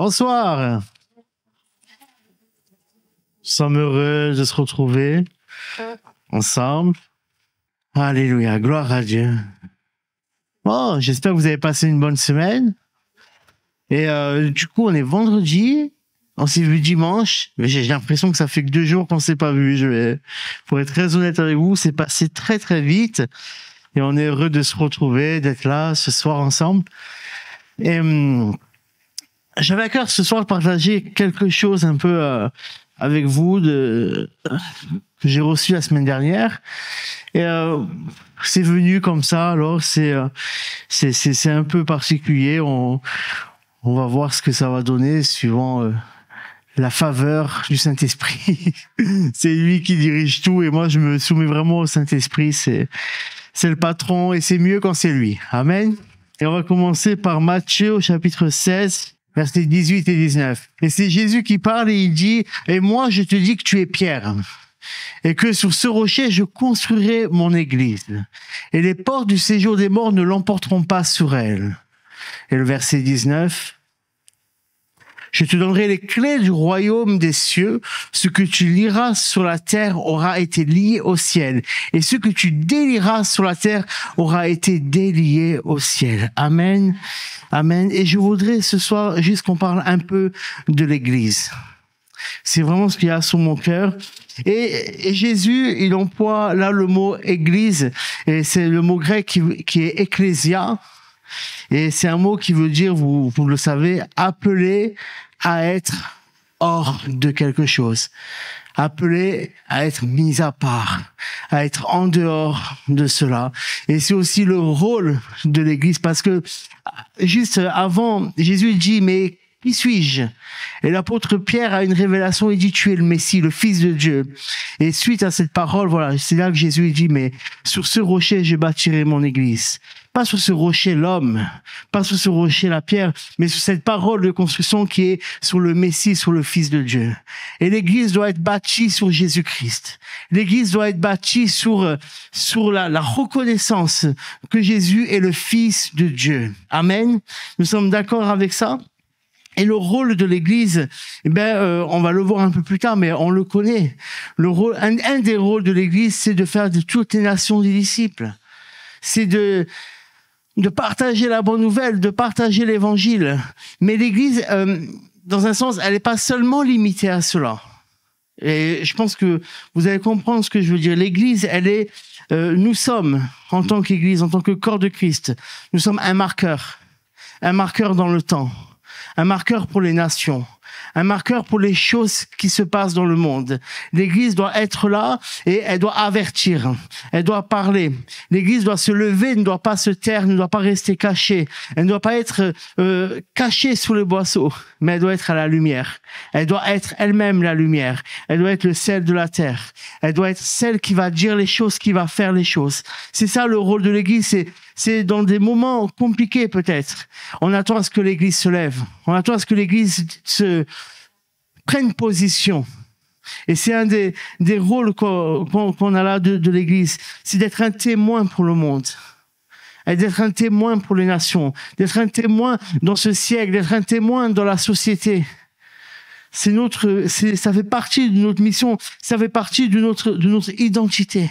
Bonsoir. Nous sommes heureux de se retrouver ensemble. Alléluia, gloire à Dieu. Bon, j'espère que vous avez passé une bonne semaine. Et du coup, on est vendredi. On s'est vu dimanche. Mais j'ai l'impression que ça fait que 2 jours qu'on s'est pas vu. Pour être très honnête avec vous, c'est passé très très vite. Et on est heureux de se retrouver, d'être là ce soir ensemble. Et j'avais à cœur ce soir de partager quelque chose un peu avec vous que j'ai reçu la semaine dernière. Et c'est venu comme ça. Alors c'est un peu particulier. On va voir ce que ça va donner suivant la faveur du Saint-Esprit. C'est lui qui dirige tout et moi je me soumets vraiment au Saint-Esprit. C'est le patron et c'est mieux quand c'est lui. Amen. Et on va commencer par Matthieu au chapitre 16, versets 18 et 19. Et c'est Jésus qui parle et il dit « Et moi je te dis que tu es Pierre, et que sur ce rocher je construirai mon église, et les portes du séjour des morts ne l'emporteront pas sur elle. » Et le verset 19, je te donnerai les clés du royaume des cieux. Ce que tu lieras sur la terre aura été lié au ciel. Et ce que tu délieras sur la terre aura été délié au ciel. Amen. Amen. Et je voudrais ce soir juste qu'on parle un peu de l'église. C'est vraiment ce qu'il y a sur mon cœur. Et Jésus, il emploie là le mot église. Et c'est le mot grec qui est ecclésia. Et c'est un mot qui veut dire, vous le savez, appeler à être hors de quelque chose. Appelé à être mis à part, à être en dehors de cela. Et c'est aussi le rôle de l'Église parce que juste avant, Jésus dit, mais qui suis-je? Et l'apôtre Pierre a une révélation, il dit, tu es le Messie, le Fils de Dieu. Et suite à cette parole, voilà, c'est là que Jésus dit, mais sur ce rocher, je bâtirai mon Église. Pas sur ce rocher l'homme, pas sur ce rocher la pierre, mais sur cette parole de construction qui est sur le Messie, sur le Fils de Dieu. Et l'Église doit être bâtie sur Jésus-Christ. L'Église doit être bâtie sur la reconnaissance que Jésus est le Fils de Dieu. Amen. Nous sommes d'accord avec ça? Et le rôle de l'Église, on va le voir un peu plus tard, mais on le connaît. Le rôle, un des rôles de l'Église, c'est de faire de toutes les nations des disciples. C'est de partager la bonne nouvelle, de partager l'évangile. Mais l'Église, dans un sens, elle n'est pas seulement limitée à cela. Et je pense que vous allez comprendre ce que je veux dire. L'Église, nous sommes, en tant qu'Église, en tant que corps de Christ, nous sommes un marqueur dans le temps, un marqueur pour les nations, un marqueur pour les choses qui se passent dans le monde. L'Église doit être là et elle doit avertir, elle doit parler. L'Église doit se lever, ne doit pas se taire, ne doit pas rester cachée. Elle ne doit pas être cachée sous le boisseau, mais elle doit être à la lumière. Elle doit être elle-même la lumière. Elle doit être le sel de la terre. Elle doit être celle qui va dire les choses, qui va faire les choses. C'est ça le rôle de l'Église, c'est dans des moments compliqués peut-être. On attend à ce que l'Église se lève. On attend à ce que l'Église prenne position. Et c'est un des rôles qu'on a là de l'Église. C'est d'être un témoin pour le monde. Et d'être un témoin pour les nations. D'être un témoin dans ce siècle. D'être un témoin dans la société. Ça fait partie de notre mission. Ça fait partie de notre identité.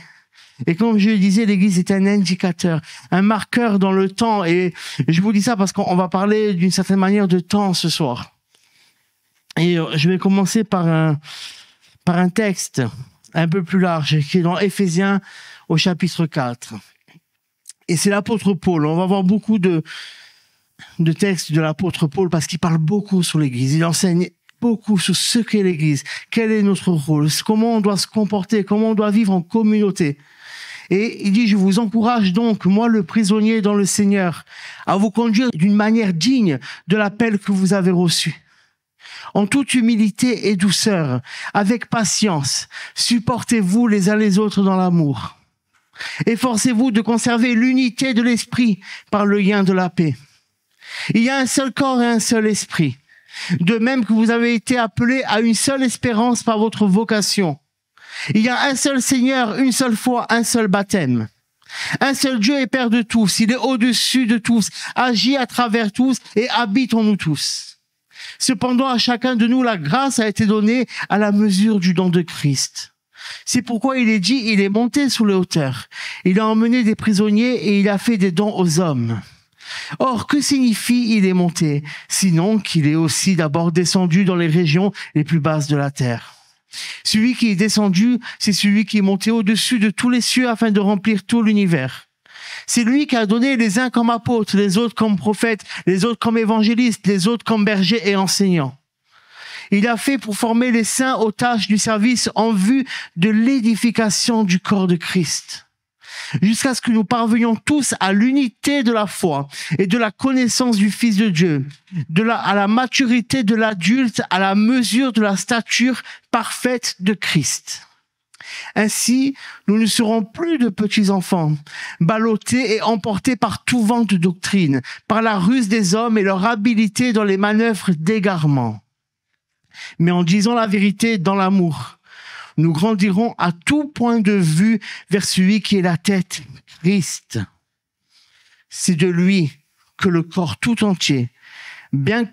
Et comme je le disais, l'Église est un indicateur, un marqueur dans le temps. Et je vous dis ça parce qu'on va parler d'une certaine manière de temps ce soir. Et je vais commencer par un texte un peu plus large qui est dans Éphésiens au chapitre 4. Et c'est l'apôtre Paul. On va voir beaucoup de textes de l'apôtre Paul parce qu'il parle beaucoup sur l'Église. Il enseigne beaucoup sur ce qu'est l'Église, quel est notre rôle, comment on doit se comporter, comment on doit vivre en communauté. Et il dit, je vous encourage donc, moi le prisonnier dans le Seigneur, à vous conduire d'une manière digne de l'appel que vous avez reçu. En toute humilité et douceur, avec patience, supportez-vous les uns les autres dans l'amour. Efforcez-vous de conserver l'unité de l'esprit par le lien de la paix. Il y a un seul corps et un seul esprit. De même que vous avez été appelés à une seule espérance par votre vocation. Il y a un seul Seigneur, une seule foi, un seul baptême. Un seul Dieu est Père de tous. Il est au-dessus de tous, agit à travers tous et habite en nous tous. Cependant, à chacun de nous, la grâce a été donnée à la mesure du don de Christ. C'est pourquoi il est dit, il est monté sous les hauteurs. Il a emmené des prisonniers et il a fait des dons aux hommes. Or, que signifie il est monté? Sinon qu'il est aussi d'abord descendu dans les régions les plus basses de la terre. Celui qui est descendu, c'est celui qui est monté au-dessus de tous les cieux afin de remplir tout l'univers. C'est lui qui a donné les uns comme apôtres, les autres comme prophètes, les autres comme évangélistes, les autres comme bergers et enseignants. Il a fait pour former les saints aux tâches du service en vue de l'édification du corps de Christ, jusqu'à ce que nous parvenions tous à l'unité de la foi et de la connaissance du Fils de Dieu, à la maturité de l'adulte, à la mesure de la stature parfaite de Christ. Ainsi, nous ne serons plus de petits enfants, ballottés et emportés par tout vent de doctrine, par la ruse des hommes et leur habileté dans les manœuvres d'égarement. Mais en disant la vérité dans l'amour, nous grandirons à tout point de vue vers celui qui est la tête, Christ. C'est de lui que le corps tout entier, bien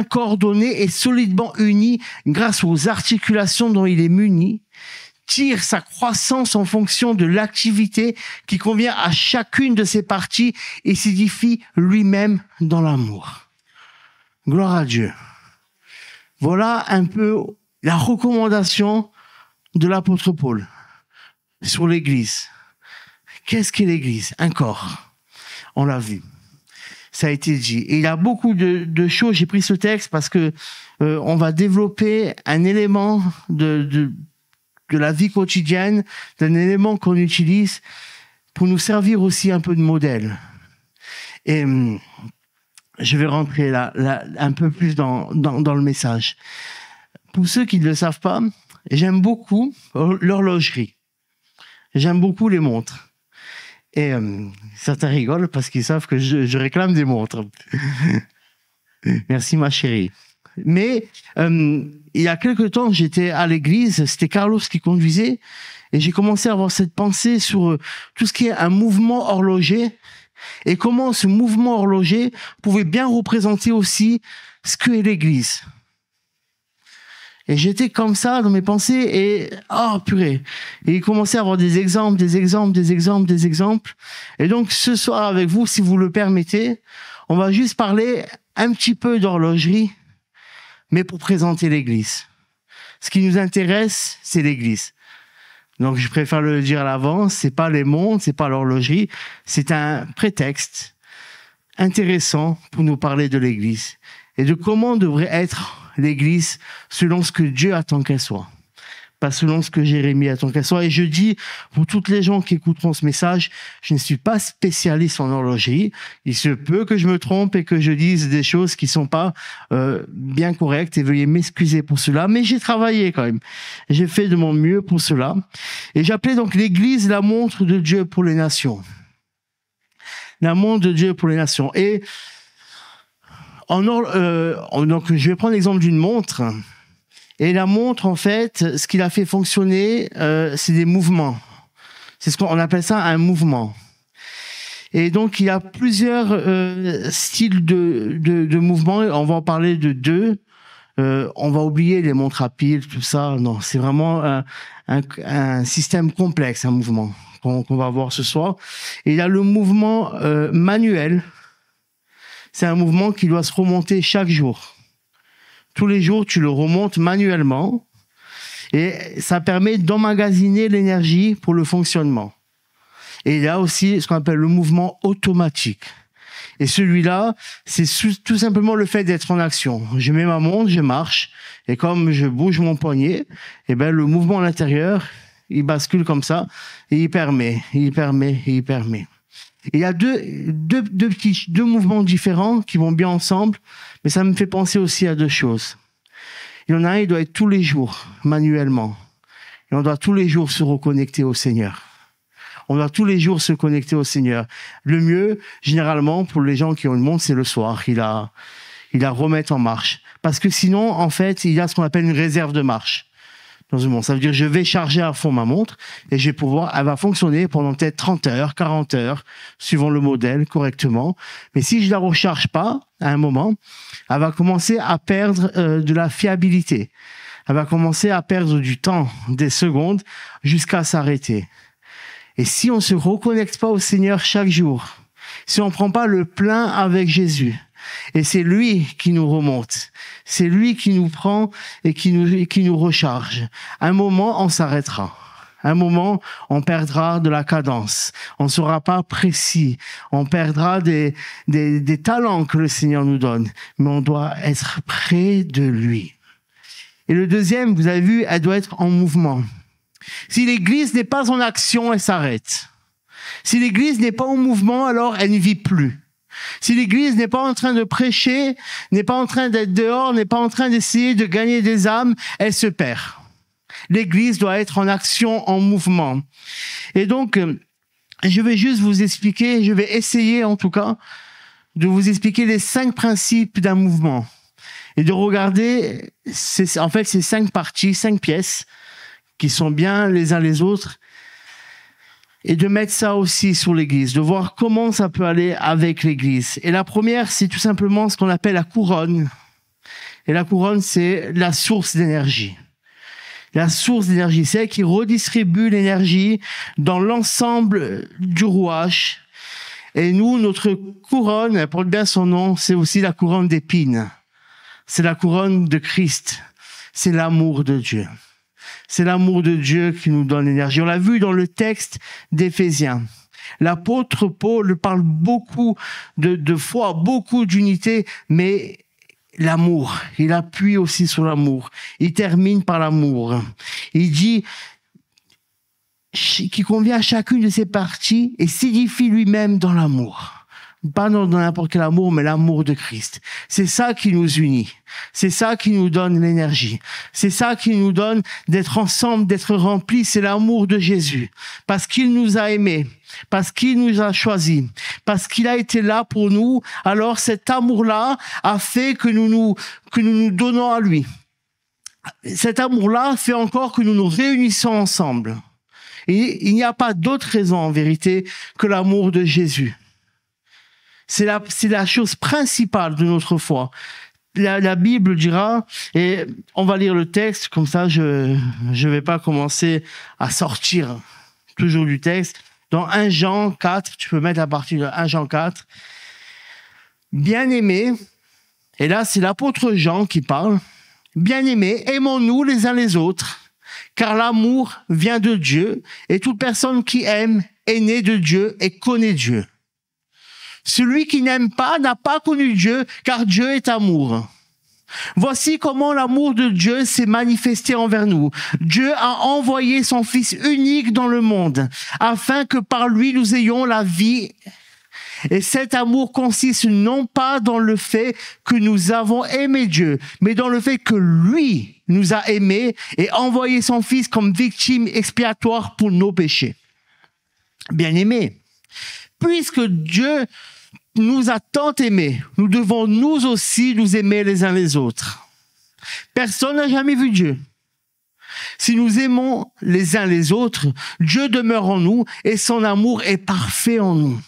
coordonné et solidement uni grâce aux articulations dont il est muni, tire sa croissance en fonction de l'activité qui convient à chacune de ses parties et s'édifie lui-même dans l'amour. Gloire à Dieu. Voilà un peu la recommandation de l'apôtre Paul sur l'Église. Qu'est-ce qu'est l'Église? Un corps. On l'a vu. Ça a été dit. Et il y a beaucoup de choses. J'ai pris ce texte parce que on va développer un élément de la vie quotidienne, d'un élément qu'on utilise pour nous servir aussi un peu de modèle. Et je vais rentrer là un peu plus dans le message. Pour ceux qui ne le savent pas, j'aime beaucoup l'horlogerie. J'aime beaucoup les montres. Et certains rigolent parce qu'ils savent que je réclame des montres. Merci ma chérie. Mais il y a quelque temps, j'étais à l'église, c'était Carlos qui conduisait, et j'ai commencé à avoir cette pensée sur tout ce qui est un mouvement horloger, et comment ce mouvement horloger pouvait bien représenter aussi ce que est l'église. Et j'étais comme ça dans mes pensées et, oh purée. Et il commençait à avoir des exemples. Et donc, ce soir avec vous, si vous le permettez, on va juste parler un petit peu d'horlogerie, mais pour présenter l'église. Ce qui nous intéresse, c'est l'église. Donc, je préfère le dire à l'avance, c'est pas les montres, c'est pas l'horlogerie, c'est un prétexte intéressant pour nous parler de l'église et de comment devrait être l'église selon ce que Dieu attend qu'elle soit, pas selon ce que Jérémie attend qu'elle soit. Et je dis, pour toutes les gens qui écouteront ce message, je ne suis pas spécialiste en horlogerie. Il se peut que je me trompe et que je dise des choses qui sont pas bien correctes et veuillez m'excuser pour cela, mais j'ai travaillé quand même. J'ai fait de mon mieux pour cela. Et j'appelais donc l'église la montre de Dieu pour les nations. La montre de Dieu pour les nations. Et donc, je vais prendre l'exemple d'une montre. Et la montre, en fait, ce qu'il a fait fonctionner, c'est des mouvements. C'est ce qu'on appelle ça un mouvement. Et donc, il y a plusieurs styles de mouvements. On va en parler de deux. On va oublier les montres à piles, tout ça. Non, c'est vraiment un système complexe, un mouvement qu'on va voir ce soir. Et il y a le mouvement manuel. C'est un mouvement qui doit se remonter chaque jour. Tous les jours, tu le remontes manuellement et ça permet d'emmagasiner l'énergie pour le fonctionnement. Et il y a aussi ce qu'on appelle le mouvement automatique. Et celui-là, c'est tout simplement le fait d'être en action. Je mets ma montre, je marche et comme je bouge mon poignet, eh ben, le mouvement à l'intérieur, il bascule comme ça et il permet. Il y a deux mouvements différents qui vont bien ensemble, mais ça me fait penser aussi à deux choses. Il y en a un, il doit être tous les jours, manuellement. Et on doit tous les jours se reconnecter au Seigneur. On doit tous les jours se connecter au Seigneur. Le mieux, généralement, pour les gens qui ont une montre, c'est le soir. Il la remettre en marche. Parce que sinon, en fait, il y a ce qu'on appelle une réserve de marche. dans une montre. Ça veut dire je vais charger à fond ma montre et elle va fonctionner pendant peut-être 30 heures, 40 heures, suivant le modèle correctement. Mais si je la recharge pas, à un moment, elle va commencer à perdre de la fiabilité. Elle va commencer à perdre du temps, des secondes, jusqu'à s'arrêter. Et si on se reconnecte pas au Seigneur chaque jour, si on prend pas le plein avec Jésus, et c'est lui qui nous remonte, c'est lui qui nous prend et qui nous recharge. À un moment, on s'arrêtera. À un moment, on perdra de la cadence. On ne sera pas précis. On perdra des talents que le Seigneur nous donne. Mais on doit être près de lui. Et le deuxième, vous avez vu, elle doit être en mouvement. Si l'Église n'est pas en action, elle s'arrête. Si l'Église n'est pas en mouvement, alors elle ne vit plus. Si l'Église n'est pas en train de prêcher, n'est pas en train d'être dehors, n'est pas en train d'essayer de gagner des âmes, elle se perd. L'Église doit être en action, en mouvement. Et donc, je vais juste vous expliquer, je vais essayer en tout cas, de vous expliquer les 5 principes d'un mouvement. Et de regarder, ces 5 parties, 5 pièces, qui sont bien les uns les autres, et de mettre ça aussi sur l'Église, de voir comment ça peut aller avec l'Église. Et la première, c'est tout simplement ce qu'on appelle la couronne. Et la couronne, c'est la source d'énergie. La source d'énergie, c'est elle qui redistribue l'énergie dans l'ensemble du rouage. Et nous, notre couronne, elle porte bien son nom, c'est aussi la couronne d'épines. C'est la couronne de Christ. C'est l'amour de Dieu. C'est l'amour de Dieu qui nous donne l'énergie. On l'a vu dans le texte d'Éphésiens. L'apôtre Paul parle beaucoup de foi, beaucoup d'unité, mais l'amour, il appuie aussi sur l'amour. Il termine par l'amour. Il dit qu'il convient à chacune de ses parties et s'édifie lui-même dans l'amour. Pas dans n'importe quel amour, mais l'amour de Christ. C'est ça qui nous unit. C'est ça qui nous donne l'énergie. C'est ça qui nous donne d'être ensemble, d'être remplis. C'est l'amour de Jésus. Parce qu'il nous a aimés. Parce qu'il nous a choisis. Parce qu'il a été là pour nous. Alors cet amour-là a fait que nous nous donnons à lui. Cet amour-là fait encore que nous nous réunissons ensemble. Et il n'y a pas d'autre raison en vérité que l'amour de Jésus. C'est la chose principale de notre foi. La Bible dira, et on va lire le texte, comme ça je vais pas commencer à sortir toujours du texte. Dans 1 Jean 4, tu peux mettre à partir de 1 Jean 4, bien-aimés, et là c'est l'apôtre Jean qui parle, bien-aimés, aimons-nous les uns les autres, car l'amour vient de Dieu, et toute personne qui aime est née de Dieu et connaît Dieu. Celui qui n'aime pas n'a pas connu Dieu, car Dieu est amour. Voici comment l'amour de Dieu s'est manifesté envers nous. Dieu a envoyé son Fils unique dans le monde, afin que par lui nous ayons la vie. Et cet amour consiste non pas dans le fait que nous avons aimé Dieu, mais dans le fait que lui nous a aimés et envoyé son Fils comme victime expiatoire pour nos péchés. Bien-aimés, puisque Dieu nous a tant aimés, nous devons nous aussi nous aimer les uns les autres. Personne n'a jamais vu Dieu. Si nous aimons les uns les autres, Dieu demeure en nous et son amour est parfait en nous.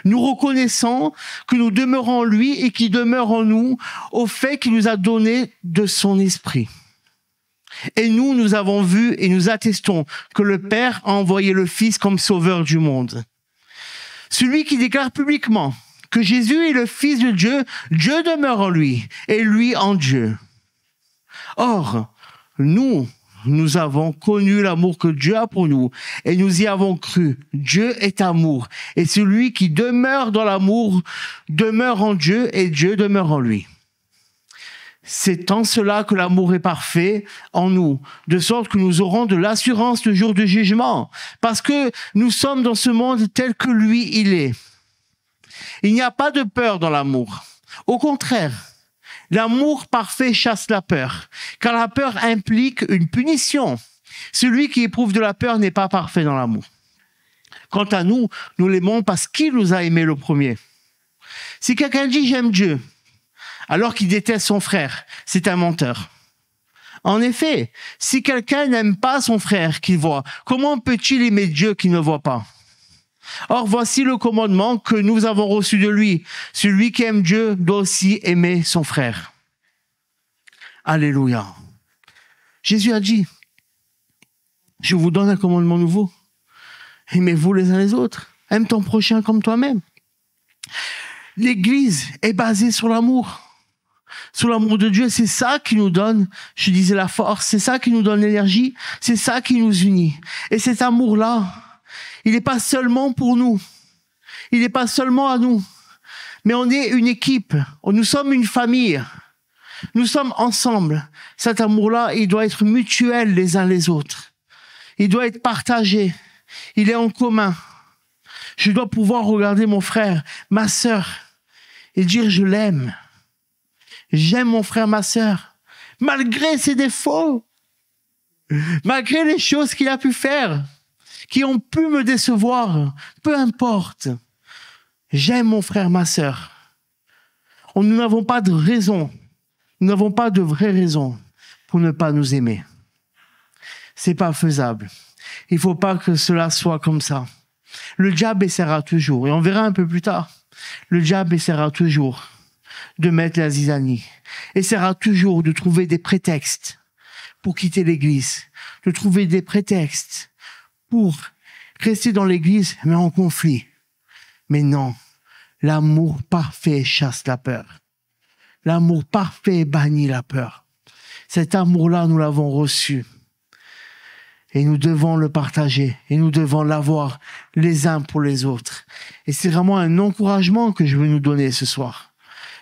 Nous reconnaissons que nous demeurons en lui et qu'il demeure en nous au fait qu'il nous a donné de son esprit. Et nous avons vu et nous attestons que le Père a envoyé le Fils comme sauveur du monde. Celui qui déclare publiquement que Jésus est le Fils de Dieu, Dieu demeure en lui et lui en Dieu. Or, nous avons connu l'amour que Dieu a pour nous et nous y avons cru. Dieu est amour et celui qui demeure dans l'amour demeure en Dieu et Dieu demeure en lui. C'est en cela que l'amour est parfait en nous, de sorte que nous aurons de l'assurance le jour du jugement, parce que nous sommes dans ce monde tel que lui, il est. Il n'y a pas de peur dans l'amour. Au contraire, l'amour parfait chasse la peur, car la peur implique une punition. Celui qui éprouve de la peur n'est pas parfait dans l'amour. Quant à nous, nous l'aimons parce qu'il nous a aimés le premier. Si quelqu'un dit « j'aime Dieu », alors qu'il déteste son frère, c'est un menteur. En effet, si quelqu'un n'aime pas son frère qu'il voit, comment peut-il aimer Dieu qu'il ne voit pas? Or, voici le commandement que nous avons reçu de lui. Celui qui aime Dieu doit aussi aimer son frère. Alléluia. Jésus a dit, je vous donne un commandement nouveau. Aimez-vous les uns les autres. Aime ton prochain comme toi-même. L'Église est basée sur l'amour. Sur l'amour de Dieu, c'est ça qui nous donne, je disais, la force. C'est ça qui nous donne l'énergie. C'est ça qui nous unit. Et cet amour-là, il n'est pas seulement pour nous. Il n'est pas seulement à nous. Mais on est une équipe. Nous sommes une famille. Nous sommes ensemble. Cet amour-là, il doit être mutuel les uns les autres. Il doit être partagé. Il est en commun. Je dois pouvoir regarder mon frère, ma sœur, et dire je l'aime. J'aime mon frère, ma sœur, malgré ses défauts, malgré les choses qu'il a pu faire, qui ont pu me décevoir, peu importe. J'aime mon frère, ma sœur. Nous n'avons pas de raison, nous n'avons pas de vraie raison pour ne pas nous aimer. C'est pas faisable. Il faut pas que cela soit comme ça. Le diable essaiera toujours, et on verra un peu plus tard, le diable essaiera toujours de mettre la zizanie, essaiera toujours de trouver des prétextes pour quitter l'église, de trouver des prétextes pour rester dans l'église, mais en conflit. Mais non, l'amour parfait chasse la peur. L'amour parfait bannit la peur. Cet amour-là, nous l'avons reçu. Et nous devons le partager. Et nous devons l'avoir les uns pour les autres. Et c'est vraiment un encouragement que je veux nous donner ce soir.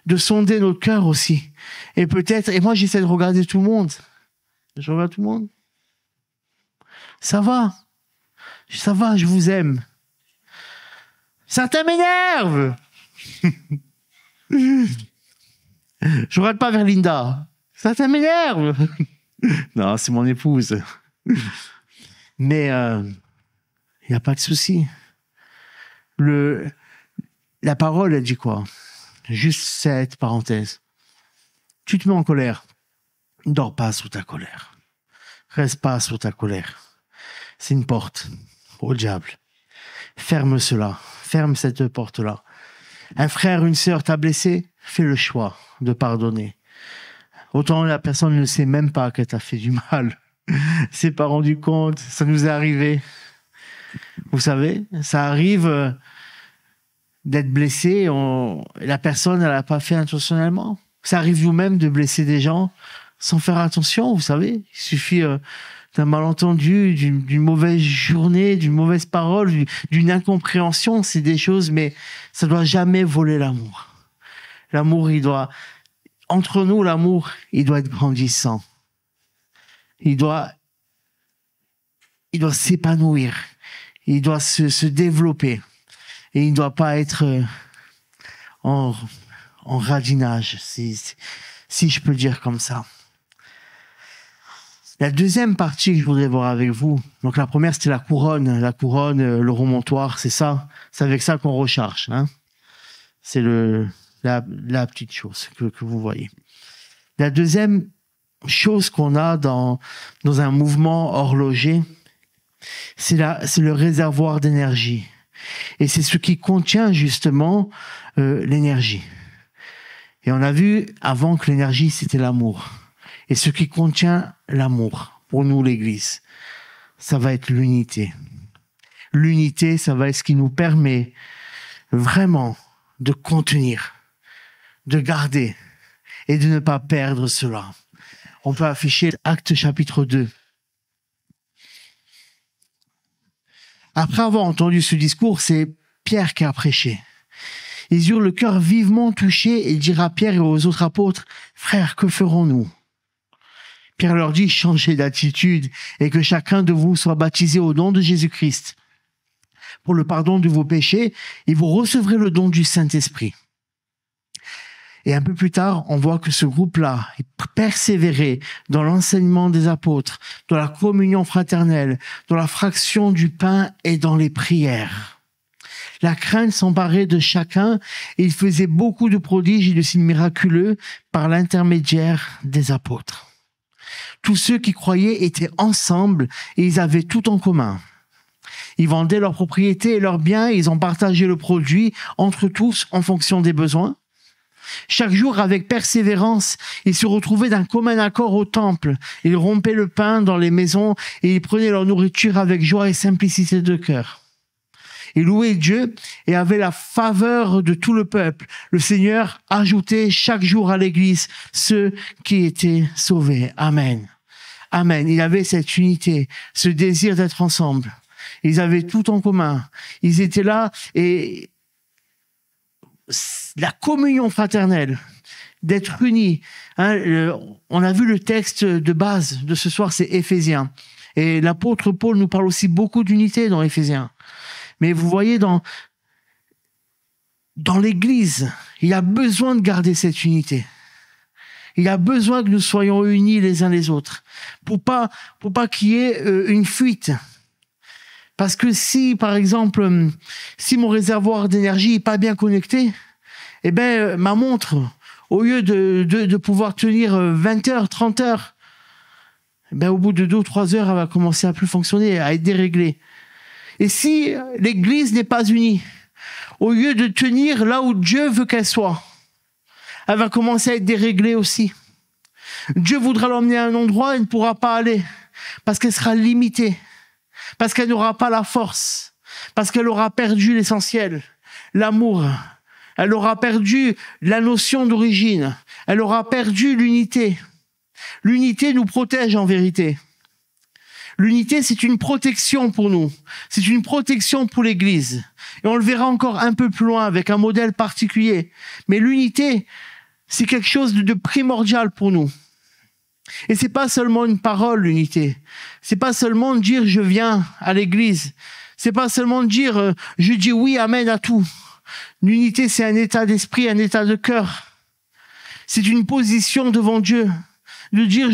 De sonder notre cœur aussi. Et peut-être, et moi j'essaie de regarder tout le monde. Je regarde tout le monde. Ça va. Ça va, je vous aime. Certains m'énervent. Je regarde pas vers Linda. Certains m'énervent. Non, c'est mon épouse. Mais il n'y a pas de souci. La parole, elle dit quoi? Juste cette parenthèse. Tu te mets en colère. Ne dors pas sous ta colère. Reste pas sous ta colère. C'est une porte au diable. Ferme cela. Ferme cette porte-là. Un frère, une sœur t'a blessé, fais le choix de pardonner. Autant la personne ne sait même pas qu'elle t'a fait du mal. S'est pas rendu compte, ça nous est arrivé. Vous savez, ça arrive d'être blessé, la personne, elle n'a pas fait intentionnellement. Ça arrive nous-mêmes de blesser des gens sans faire attention, vous savez. Il suffit d'un malentendu, d'une mauvaise journée, d'une mauvaise parole, d'une incompréhension, c'est des choses, mais ça doit jamais voler l'amour. L'amour, entre nous, l'amour, il doit être grandissant. Il doit s'épanouir. Il doit se développer. Et il ne doit pas être en radinage, si je peux dire comme ça. La deuxième partie que je voudrais voir avec vous, donc la première c'était la couronne. La couronne, le remontoir, c'est ça. C'est avec ça qu'on recharge. Hein. C'est la petite chose que vous voyez. La deuxième chose qu'on a dans un mouvement horloger, c'est le réservoir d'énergie. Et c'est ce qui contient justement l'énergie. Et on a vu avant que l'énergie, c'était l'amour. Et ce qui contient l'amour, pour nous l'Église, ça va être l'unité. L'unité, ça va être ce qui nous permet vraiment de contenir, de garder et de ne pas perdre cela. On peut afficher Actes chapitre 2. Après avoir entendu ce discours, c'est Pierre qui a prêché. Ils eurent le cœur vivement touché et il dira à Pierre et aux autres apôtres, « Frères, que ferons-nous » Pierre leur dit, « Changez d'attitude et que chacun de vous soit baptisé au nom de Jésus-Christ pour le pardon de vos péchés et vous recevrez le don du Saint-Esprit. » Et un peu plus tard, on voit que ce groupe-là persévérait dans l'enseignement des apôtres, dans la communion fraternelle, dans la fraction du pain et dans les prières. La crainte s'emparait de chacun et il faisait beaucoup de prodiges et de signes miraculeux par l'intermédiaire des apôtres. Tous ceux qui croyaient étaient ensemble et ils avaient tout en commun. Ils vendaient leurs propriétés et leurs biens et ils ont partagé le produit entre tous en fonction des besoins. Chaque jour, avec persévérance, ils se retrouvaient d'un commun accord au temple. Ils rompaient le pain dans les maisons et ils prenaient leur nourriture avec joie et simplicité de cœur. Ils louaient Dieu et avaient la faveur de tout le peuple. Le Seigneur ajoutait chaque jour à l'église ceux qui étaient sauvés. Amen. Amen. Il avait cette unité, ce désir d'être ensemble. Ils avaient tout en commun. Ils étaient là et la communion fraternelle, d'être unis. On a vu le texte de base de ce soir, c'est Éphésiens. Et l'apôtre Paul nous parle aussi beaucoup d'unité dans Éphésiens. Mais vous voyez, dans l'Église, il y a besoin de garder cette unité. Il y a besoin que nous soyons unis les uns les autres pour pas qu'il y ait une fuite. Parce que si, par exemple, si mon réservoir d'énergie est pas bien connecté, eh ben, ma montre, au lieu de pouvoir tenir 20 heures, 30 heures, eh ben, au bout de 2 ou 3 heures, elle va commencer à plus fonctionner, à être déréglée. Et si l'Église n'est pas unie, au lieu de tenir là où Dieu veut qu'elle soit, elle va commencer à être déréglée aussi. Dieu voudra l'emmener à un endroit, elle ne pourra pas aller, parce qu'elle sera limitée, parce qu'elle n'aura pas la force, parce qu'elle aura perdu l'essentiel, l'amour. Elle aura perdu la notion d'origine. Elle aura perdu l'unité. L'unité nous protège en vérité. L'unité, c'est une protection pour nous. C'est une protection pour l'Église. Et on le verra encore un peu plus loin avec un modèle particulier. Mais l'unité, c'est quelque chose de primordial pour nous. Et c'est pas seulement une parole, l'unité. C'est pas seulement dire je viens à l'Église. C'est pas seulement dire je dis oui, amen à tout. L'unité, c'est un état d'esprit, un état de cœur. C'est une position devant Dieu. De dire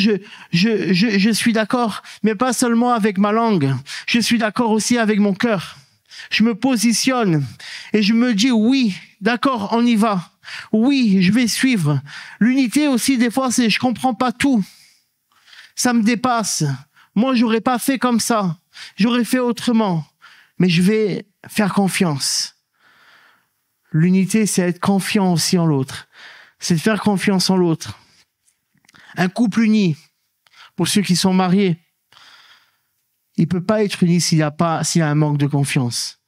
je suis d'accord, mais pas seulement avec ma langue. Je suis d'accord aussi avec mon cœur. Je me positionne et je me dis oui, d'accord, on y va. Oui, je vais suivre. L'unité aussi, des fois, c'est je comprends pas tout. Ça me dépasse. Moi, j'aurais pas fait comme ça. J'aurais fait autrement. Mais je vais faire confiance. L'unité, c'est être confiant aussi en l'autre. C'est de faire confiance en l'autre. Un couple uni, pour ceux qui sont mariés, il peut pas être uni s'il y a un manque de confiance.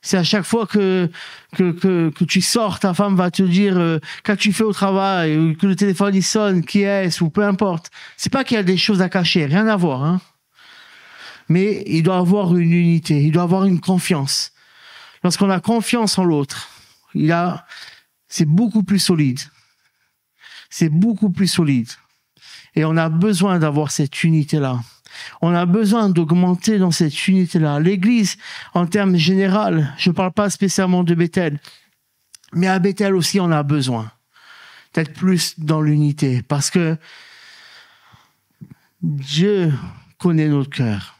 C'est à chaque fois que tu sors, ta femme va te dire quand tu fais au travail, ou que le téléphone il sonne, qui est-ce, ou peu importe. C'est pas qu'il y a des choses à cacher, rien à voir, hein. Mais il doit avoir une unité, il doit avoir une confiance. Lorsqu'on a confiance en l'autre, c'est beaucoup plus solide. C'est beaucoup plus solide. Et on a besoin d'avoir cette unité-là. On a besoin d'augmenter dans cette unité-là. L'Église, en termes généraux, je ne parle pas spécialement de Bethel, mais à Bethel aussi, on a besoin d'être plus dans l'unité. Parce que Dieu connaît notre cœur.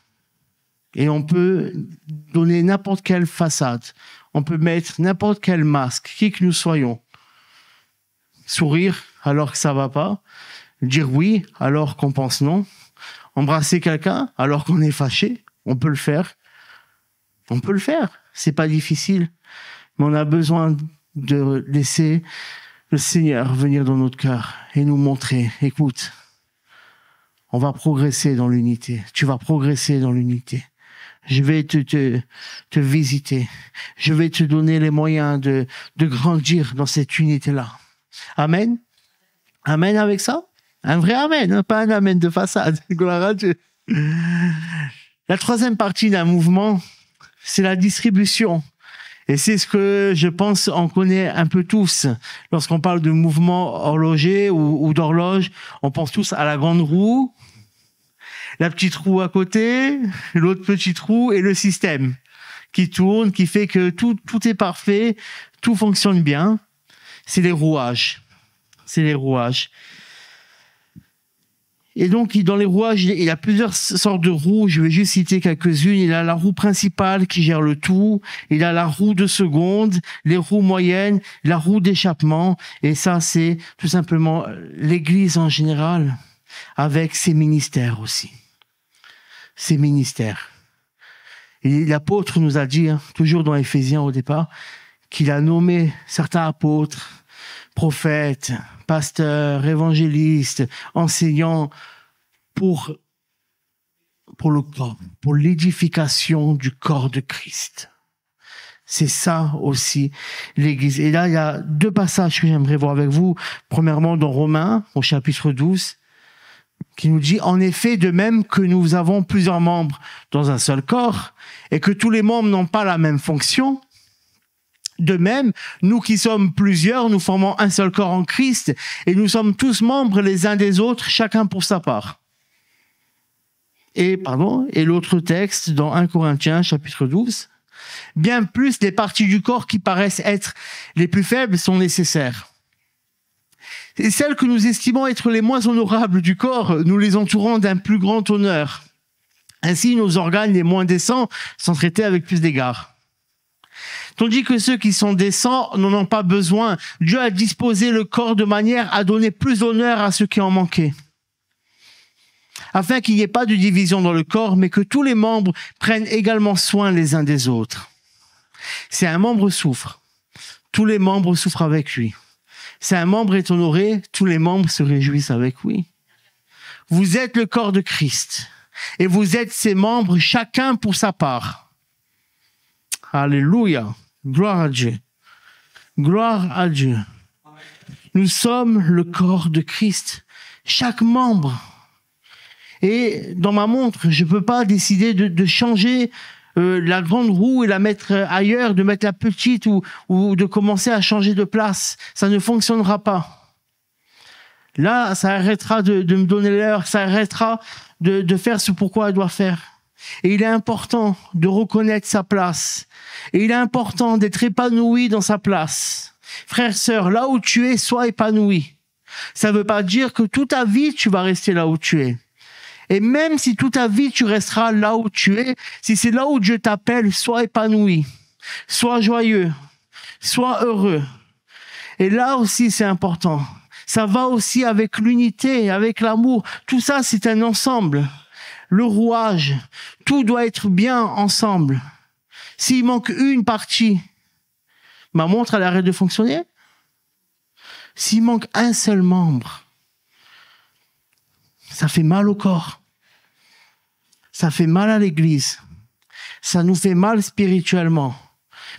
Et on peut donner n'importe quelle façade. On peut mettre n'importe quel masque, qui que nous soyons. Sourire alors que ça va pas. Dire oui alors qu'on pense non. Embrasser quelqu'un alors qu'on est fâché. On peut le faire. On peut le faire. C'est pas difficile. Mais on a besoin de laisser le Seigneur venir dans notre cœur et nous montrer. Écoute, on va progresser dans l'unité. Tu vas progresser dans l'unité. Je vais te visiter. Je vais te donner les moyens de grandir dans cette unité-là. Amen. Amen avec ça? Un vrai amen, hein? Pas un amen de façade. Gloire à Dieu. La troisième partie d'un mouvement, c'est la distribution. Et c'est ce que je pense on connaît un peu tous. Lorsqu'on parle de mouvement horloger ou d'horloge, on pense tous à la grande roue, la petite roue à côté, l'autre petite roue et le système qui tourne, qui fait que tout est parfait, tout fonctionne bien. C'est les rouages. C'est les rouages. Et donc, dans les rouages, il y a plusieurs sortes de roues. Je vais juste citer quelques-unes. Il y a la roue principale qui gère le tout. Il y a la roue de seconde, les roues moyennes, la roue d'échappement. Et ça, c'est tout simplement l'Église en général. avec ses ministères aussi. Ses ministères. Et l'apôtre nous a dit, toujours dans Éphésiens au départ, qu'il a nommé certains apôtres, prophètes, pasteurs, évangélistes, enseignants pour le corps, pour l'édification du corps de Christ. C'est ça aussi l'Église. Et là, il y a deux passages que j'aimerais voir avec vous. Premièrement, dans Romains, au chapitre 12, qui nous dit, en effet, de même que nous avons plusieurs membres dans un seul corps, et que tous les membres n'ont pas la même fonction, de même, nous qui sommes plusieurs, nous formons un seul corps en Christ, et nous sommes tous membres les uns des autres, chacun pour sa part. Et l'autre texte, dans 1 Corinthiens, chapitre 12, bien plus les parties du corps qui paraissent être les plus faibles sont nécessaires. Et celles que nous estimons être les moins honorables du corps, nous les entourons d'un plus grand honneur. Ainsi, nos organes les moins décents sont traités avec plus d'égard. Tandis que ceux qui sont décents n'en ont pas besoin. Dieu a disposé le corps de manière à donner plus d'honneur à ceux qui en manquaient. Afin qu'il n'y ait pas de division dans le corps, mais que tous les membres prennent également soin les uns des autres. Si un membre souffre, tous les membres souffrent avec lui. Si un membre est honoré, tous les membres se réjouissent avec lui. Vous êtes le corps de Christ et vous êtes ses membres, chacun pour sa part. Alléluia. Gloire à Dieu. Gloire à Dieu. Nous sommes le corps de Christ. Chaque membre. Et dans ma montre, je peux pas décider de changer la grande roue et la mettre ailleurs, de mettre la petite ou de commencer à changer de place. Ça ne fonctionnera pas. Là, ça arrêtera de me donner l'heure, ça arrêtera de faire ce pourquoi elle doit faire. Et il est important de reconnaître sa place. Et il est important d'être épanoui dans sa place. Frères, sœurs, là où tu es, sois épanoui. Ça ne veut pas dire que toute ta vie, tu vas rester là où tu es. Et même si toute ta vie, tu resteras là où tu es, si c'est là où Dieu t'appelle, sois épanoui, sois joyeux, sois heureux. Et là aussi, c'est important. Ça va aussi avec l'unité, avec l'amour. Tout ça, c'est un ensemble. Le rouage, tout doit être bien ensemble. S'il manque une partie, ma montre, elle arrête de fonctionner. S'il manque un seul membre, ça fait mal au corps. Ça fait mal à l'Église. Ça nous fait mal spirituellement.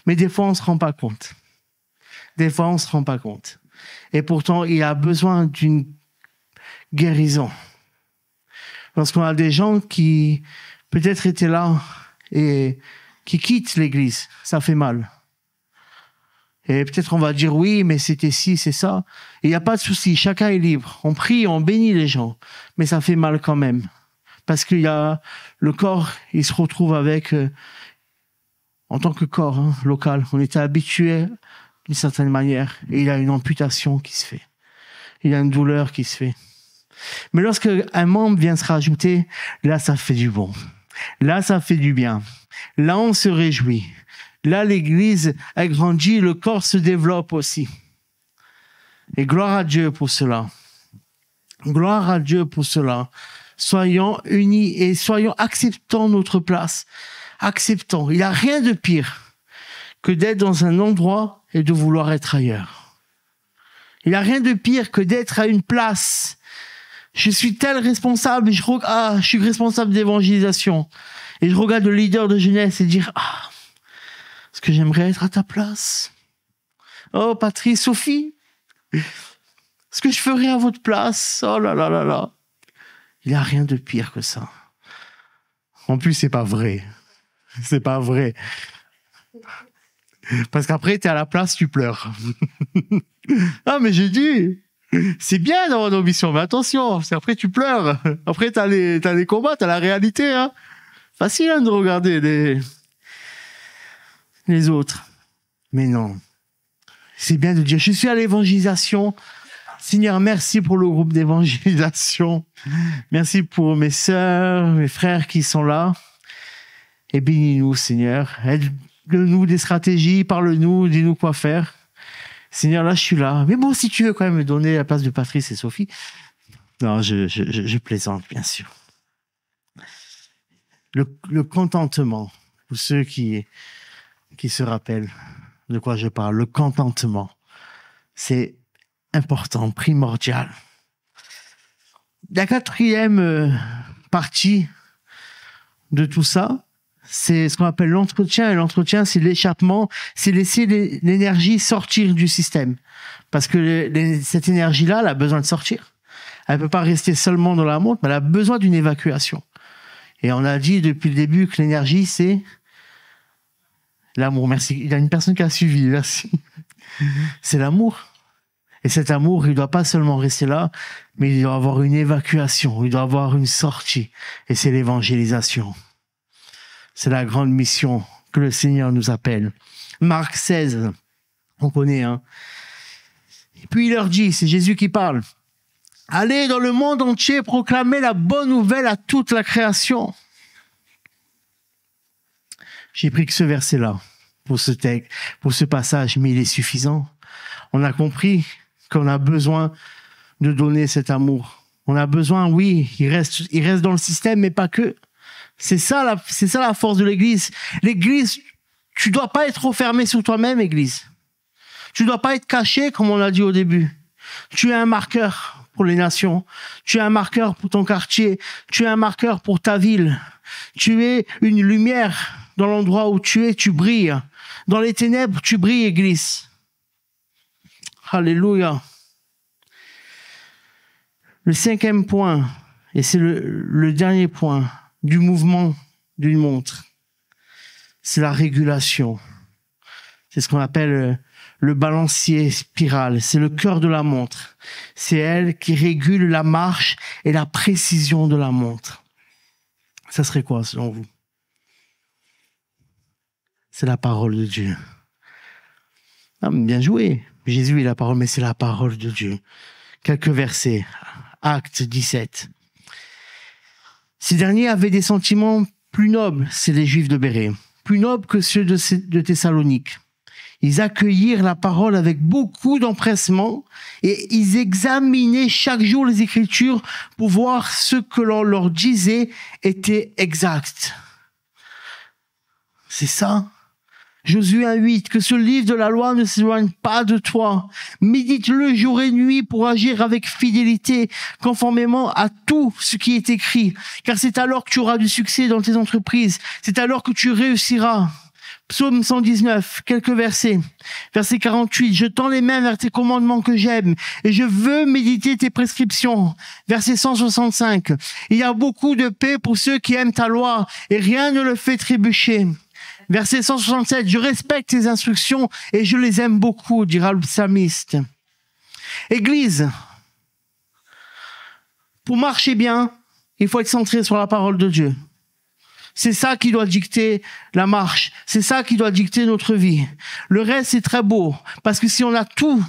Mais des fois, on ne se rend pas compte. Des fois, on ne se rend pas compte. Et pourtant, il a besoin d'une guérison. Parce qu'on a des gens qui peut-être étaient là et qui quittent l'Église. Ça fait mal. Et peut-être on va dire oui, mais c'était ci, c'est ça. Il n'y a pas de souci, chacun est libre. On prie, on bénit les gens. Mais ça fait mal quand même. Parce qu'il y a le corps, il se retrouve avec, en tant que corps local, on était habitué d'une certaine manière. Et il y a une amputation qui se fait. Il y a une douleur qui se fait. Mais lorsque un membre vient se rajouter, là, ça fait du bon. Là, ça fait du bien. Là, on se réjouit. Là, l'Église a grandi, le corps se développe aussi. Et gloire à Dieu pour cela. Gloire à Dieu pour cela. Soyons unis et acceptons notre place. Acceptons. Il n'y a rien de pire que d'être dans un endroit et de vouloir être ailleurs. Il n'y a rien de pire que d'être à une place. Je suis tel responsable, je suis responsable d'évangélisation. Et je regarde le leader de jeunesse et dire, est-ce que j'aimerais être à ta place? Oh, Patrice, Sophie, est-ce que je ferais à votre place? Oh là là là là. Il n'y a rien de pire que ça. En plus, c'est pas vrai. C'est pas vrai. Parce qu'après, t'es à la place, tu pleures. Ah, mais j'ai dit, c'est bien d'avoir une ambition, mais attention, c'est après tu pleures. Après, t'as les combats, t'as la réalité, hein. Facile de regarder les autres. Mais non. C'est bien de dire, je suis à l'évangélisation. Seigneur, merci pour le groupe d'évangélisation. Merci pour mes sœurs, mes frères qui sont là. Et bénis-nous, Seigneur. Aide-nous des stratégies, parle-nous, dis-nous quoi faire. Seigneur, là, je suis là. Mais bon, si tu veux quand même me donner la place de Patrice et Sophie. Non, je plaisante, bien sûr. Le contentement, pour ceux qui se rappellent de quoi je parle, le contentement, c'est important, primordial. La quatrième partie de tout ça, c'est ce qu'on appelle l'entretien. Et l'entretien, c'est l'échappement, c'est laisser l'énergie sortir du système. Parce que cette énergie-là, elle a besoin de sortir. Elle ne peut pas rester seulement dans la montre, mais elle a besoin d'une évacuation. Et on a dit depuis le début que l'énergie, c'est l'amour. Merci. Il y a une personne qui a suivi, merci. C'est l'amour. Et cet amour, il ne doit pas seulement rester là, mais il doit avoir une évacuation, il doit avoir une sortie. Et c'est l'évangélisation. C'est la grande mission que le Seigneur nous appelle. Marc 16, on connaît, hein. Et puis il leur dit, c'est Jésus qui parle, « Allez dans le monde entier proclamer la bonne nouvelle à toute la création. » J'ai pris que ce verset-là pour ce texte, pour ce passage, mais il est suffisant. On a compris qu'on a besoin de donner cet amour. On a besoin, oui, il reste dans le système, mais pas que. C'est ça la force de l'Église. L'Église, tu dois pas être refermé sur toi-même, Église. Tu dois pas être caché, comme on l'a dit au début. Tu es un marqueur pour les nations. Tu es un marqueur pour ton quartier. Tu es un marqueur pour ta ville. Tu es une lumière dans l'endroit où tu es, tu brilles. Dans les ténèbres, tu brilles, Église. Alléluia. Le cinquième point, et c'est le dernier point du mouvement d'une montre, c'est la régulation. C'est ce qu'on appelle le balancier spirale. C'est le cœur de la montre. C'est elle qui régule la marche et la précision de la montre. Ça serait quoi, selon vous? C'est la parole de Dieu. Ah, bien joué. Jésus est la parole, mais c'est la parole de Dieu. Quelques versets. Acte 17. Ces derniers avaient des sentiments plus nobles, c'est les Juifs de Bérée, plus nobles que ceux de Thessalonique. Ils accueillirent la parole avec beaucoup d'empressement et ils examinaient chaque jour les Écritures pour voir ce que l'on leur disait était exact. C'est ça. Josué 1:8, que ce livre de la loi ne s'éloigne pas de toi. Médite-le jour et nuit pour agir avec fidélité, conformément à tout ce qui est écrit. Car c'est alors que tu auras du succès dans tes entreprises. C'est alors que tu réussiras. Psaume 119, quelques versets. Verset 48, je tends les mains vers tes commandements que j'aime et je veux méditer tes prescriptions. Verset 165, il y a beaucoup de paix pour ceux qui aiment ta loi et rien ne le fait trébucher. Verset 167, je respecte tes instructions et je les aime beaucoup, dira le psalmiste. Église, pour marcher bien, il faut être centré sur la parole de Dieu. C'est ça qui doit dicter la marche. C'est ça qui doit dicter notre vie. Le reste, c'est très beau. Parce que si on a tout,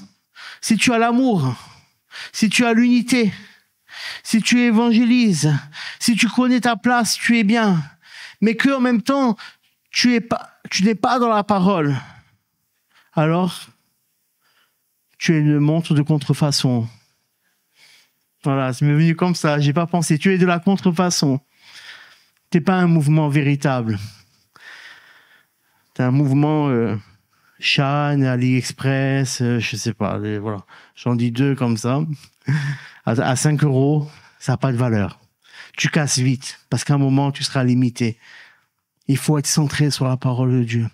si tu as l'amour, si tu as l'unité, si tu évangélises, si tu connais ta place, tu es bien. Mais qu'en même temps, tu n'es pas dans la parole, alors tu es une montre de contrefaçon. Voilà, c'est venu comme ça, j'ai pas pensé. Tu es de la contrefaçon. T'es pas un mouvement véritable. T'es un mouvement Shan, AliExpress, je sais pas, voilà. J'en dis 2 comme ça. À 5 €, ça n'a pas de valeur. Tu casses vite, parce qu'à un moment, tu seras limité. Il faut être centré sur la parole de Dieu.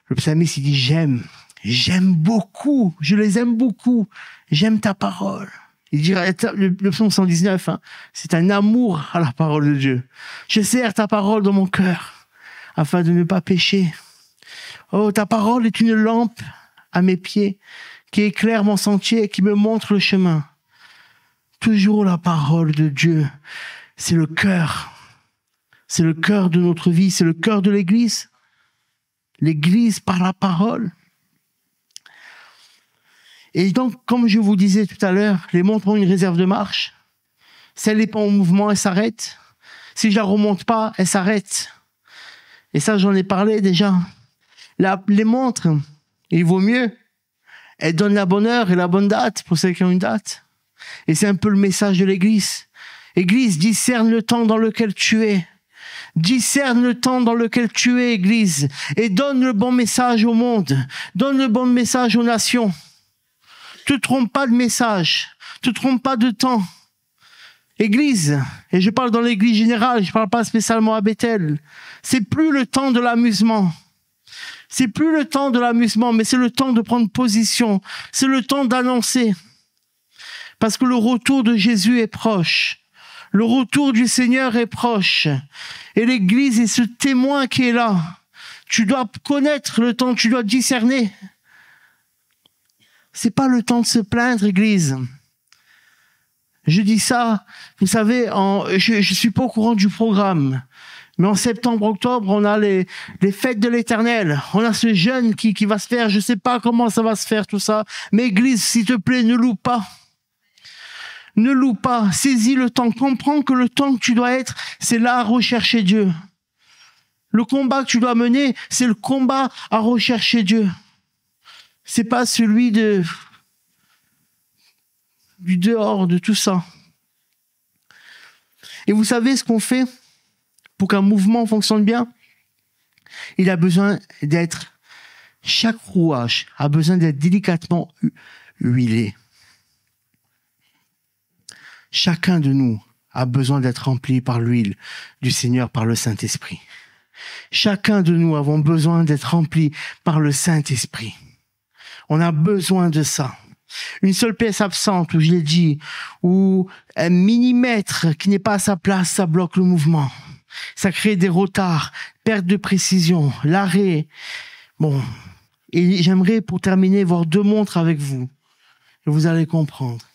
Le psalmiste, il dit, j'aime beaucoup, je les aime beaucoup, j'aime ta parole. Il dirait, le psaume 119, hein, c'est un amour à la parole de Dieu. Je serre ta parole dans mon cœur, afin de ne pas pécher. Oh, ta parole est une lampe à mes pieds, qui éclaire mon sentier, qui me montre le chemin. Toujours la parole de Dieu, c'est le cœur. C'est le cœur de notre vie, c'est le cœur de l'Église. L'Église par la parole. Et donc, comme je vous disais tout à l'heure, les montres ont une réserve de marche. Si elle n'est pas en mouvement, elle s'arrête. Si je la remonte pas, elle s'arrête. Et ça, j'en ai parlé déjà. Les montres, il vaut mieux. Elles donnent la bonne heure et la bonne date pour ceux qui ont une date. Et c'est un peu le message de l'Église. Église, discerne le temps dans lequel tu es. Discerne le temps dans lequel tu es, Église, et donne le bon message au monde. Donne le bon message aux nations. Ne te trompe pas de message. Ne te trompe pas de temps. Église, et je parle dans l'église générale, je parle pas spécialement à Bethel. C'est plus le temps de l'amusement. C'est plus le temps de l'amusement, mais c'est le temps de prendre position. C'est le temps d'annoncer. Parce que le retour de Jésus est proche. Le retour du Seigneur est proche. Et l'église est ce témoin qui est là. Tu dois connaître le temps, tu dois discerner. C'est pas le temps de se plaindre, église. Je dis ça, vous savez, je suis pas au courant du programme. Mais en septembre, octobre, on a les fêtes de l'Éternel. On a ce jeûne qui va se faire. Je sais pas comment ça va se faire, tout ça. Mais église, s'il te plaît, ne loue pas. Ne loue pas. Saisis le temps. Comprends que le temps que tu dois être, c'est là à rechercher Dieu. Le combat que tu dois mener, c'est le combat à rechercher Dieu. C'est pas celui du dehors, de tout ça. Et vous savez ce qu'on fait pour qu'un mouvement fonctionne bien? Il a besoin d'être, chaque rouage a besoin d'être délicatement huilé. Chacun de nous a besoin d'être rempli par l'huile du Seigneur, par le Saint-Esprit. Chacun de nous avons besoin d'être rempli par le Saint-Esprit. On a besoin de ça. Une seule pièce absente, où je l'ai dit, ou un millimètre qui n'est pas à sa place, ça bloque le mouvement. Ça crée des retards, perte de précision, l'arrêt. Bon, et j'aimerais pour terminer voir 2 montres avec vous. Et vous allez comprendre.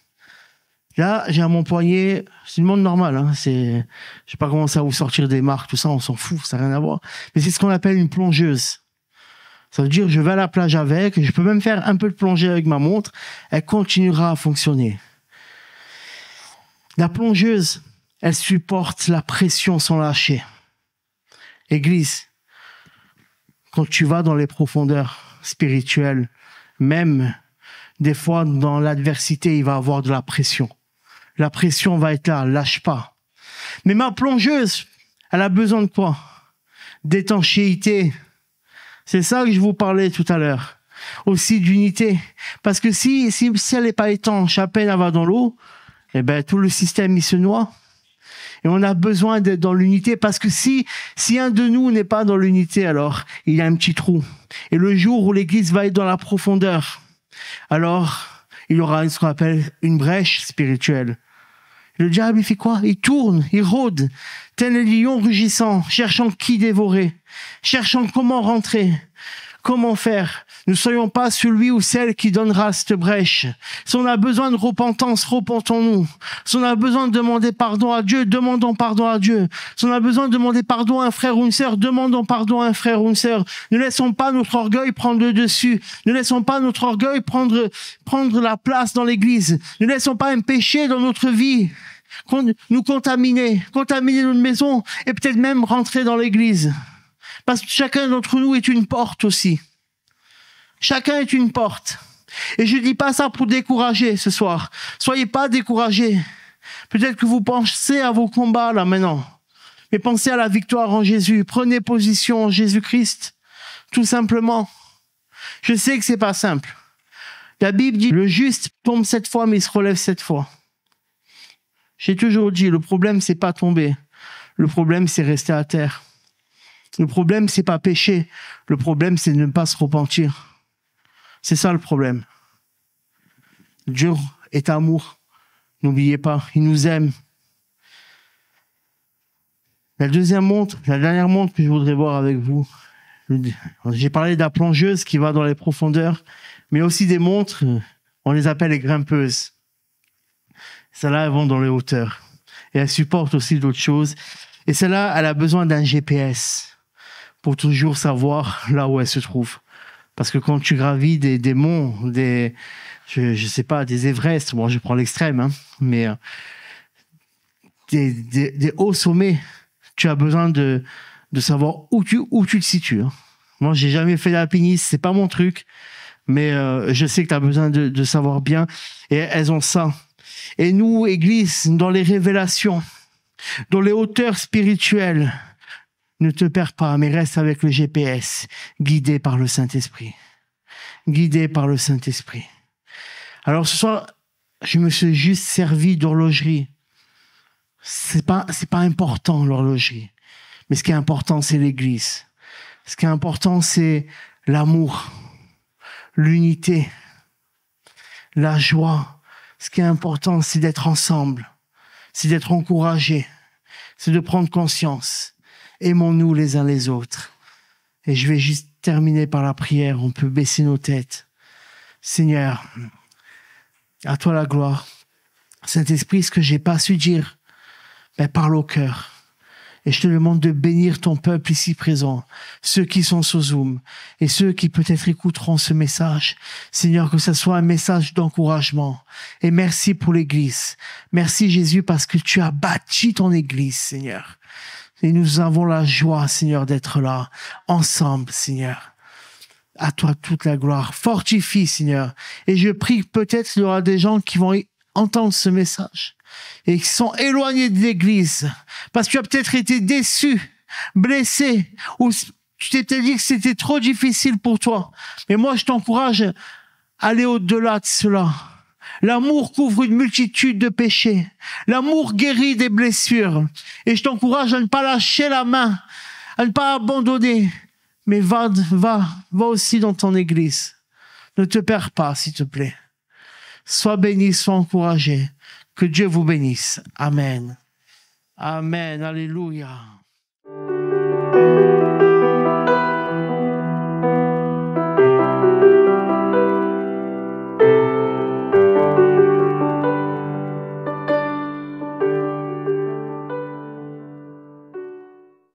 Là, j'ai à mon poignet, c'est une montre normale, hein, je sais pas comment ça va vous sortir des marques, tout ça, on s'en fout, ça n'a rien à voir. Mais c'est ce qu'on appelle une plongeuse. Ça veut dire, je vais à la plage avec, je peux même faire un peu de plongée avec ma montre, elle continuera à fonctionner. La plongeuse, elle supporte la pression sans lâcher. Église, quand tu vas dans les profondeurs spirituelles, même des fois dans l'adversité, il va y avoir de la pression. La pression va être là, lâche pas. Mais ma plongeuse, elle a besoin de quoi? D'étanchéité. C'est ça que je vous parlais tout à l'heure. Aussi d'unité. Parce que si elle n'est pas étanche, à peine elle va dans l'eau, eh ben, tout le système, il se noie. Et on a besoin d'être dans l'unité parce que si un de nous n'est pas dans l'unité, alors il y a un petit trou. Et le jour où l'église va être dans la profondeur, alors il y aura ce qu'on appelle une brèche spirituelle. Le diable, il fait quoi? Il tourne, il rôde, tel un lion rugissant, cherchant qui dévorer, cherchant comment rentrer, comment faire. Ne soyons pas celui ou celle qui donnera cette brèche. Si on a besoin de repentance, repentons-nous. Si on a besoin de demander pardon à Dieu, demandons pardon à Dieu. Si on a besoin de demander pardon à un frère ou une sœur, demandons pardon à un frère ou une sœur. Ne laissons pas notre orgueil prendre le dessus. Ne laissons pas notre orgueil prendre la place dans l'église. Ne laissons pas un péché dans notre vie nous contaminer notre maison et peut-être même rentrer dans l'église. Parce que chacun d'entre nous est une porte aussi. Chacun est une porte. Et je dis pas ça pour décourager ce soir. Soyez pas découragés. Peut-être que vous pensez à vos combats là maintenant. Mais pensez à la victoire en Jésus. Prenez position en Jésus-Christ. Tout simplement. Je sais que c'est pas simple. La Bible dit, le juste tombe 7 fois, mais il se relève 7 fois. J'ai toujours dit, le problème, c'est pas tomber. Le problème, c'est rester à terre. Le problème, c'est pas pécher. Le problème, c'est de ne pas se repentir. C'est ça le problème. Dieu est amour. N'oubliez pas, il nous aime. La dernière montre que je voudrais voir avec vous, j'ai parlé de la plongeuse qui va dans les profondeurs, mais aussi des montres, on les appelle les grimpeuses. Celles-là, elles vont dans les hauteurs. Et elles supportent aussi d'autres choses. Et celle-là, elle a besoin d'un GPS pour toujours savoir là où elle se trouve. Parce que quand tu gravis des monts, je sais pas, des Everest, bon, je prends l'extrême, hein, mais des hauts sommets, tu as besoin de savoir où tu te situes. Hein. Moi, j'ai jamais fait d'alpinisme, c'est pas mon truc, mais je sais que tu as besoin de savoir bien. Et elles ont ça. Et nous, Église, dans les révélations, dans les hauteurs spirituelles, ne te perds pas, mais reste avec le GPS, guidé par le Saint-Esprit. Guidé par le Saint-Esprit. Alors ce soir, je me suis juste servi d'horlogerie. C'est pas important, l'horlogerie. Mais ce qui est important, c'est l'Église. Ce qui est important, c'est l'amour, l'unité, la joie. Ce qui est important, c'est d'être ensemble, c'est d'être encouragés, c'est de prendre conscience. Aimons-nous les uns les autres. Et je vais juste terminer par la prière. On peut baisser nos têtes. Seigneur, à toi la gloire. Saint-Esprit, ce que j'ai pas su dire, parle au cœur. Et je te demande de bénir ton peuple ici présent, ceux qui sont sur Zoom et ceux qui peut-être écouteront ce message. Seigneur, que ce soit un message d'encouragement. Et merci pour l'Église. Merci Jésus parce que tu as bâti ton Église, Seigneur. Et nous avons la joie, Seigneur, d'être là, ensemble, Seigneur. À toi toute la gloire. Fortifie, Seigneur. Et je prie que peut-être il y aura des gens qui vont entendre ce message et qui sont éloignés de l'Église parce que tu as peut-être été déçu, blessé, ou tu t'étais dit que c'était trop difficile pour toi. Mais moi, je t'encourage à aller au-delà de cela. L'amour couvre une multitude de péchés. L'amour guérit des blessures. Et je t'encourage à ne pas lâcher la main, à ne pas abandonner. Mais va aussi dans ton Église. Ne te perds pas, s'il te plaît. Sois béni, sois encouragé. Que Dieu vous bénisse. Amen. Amen. Alléluia.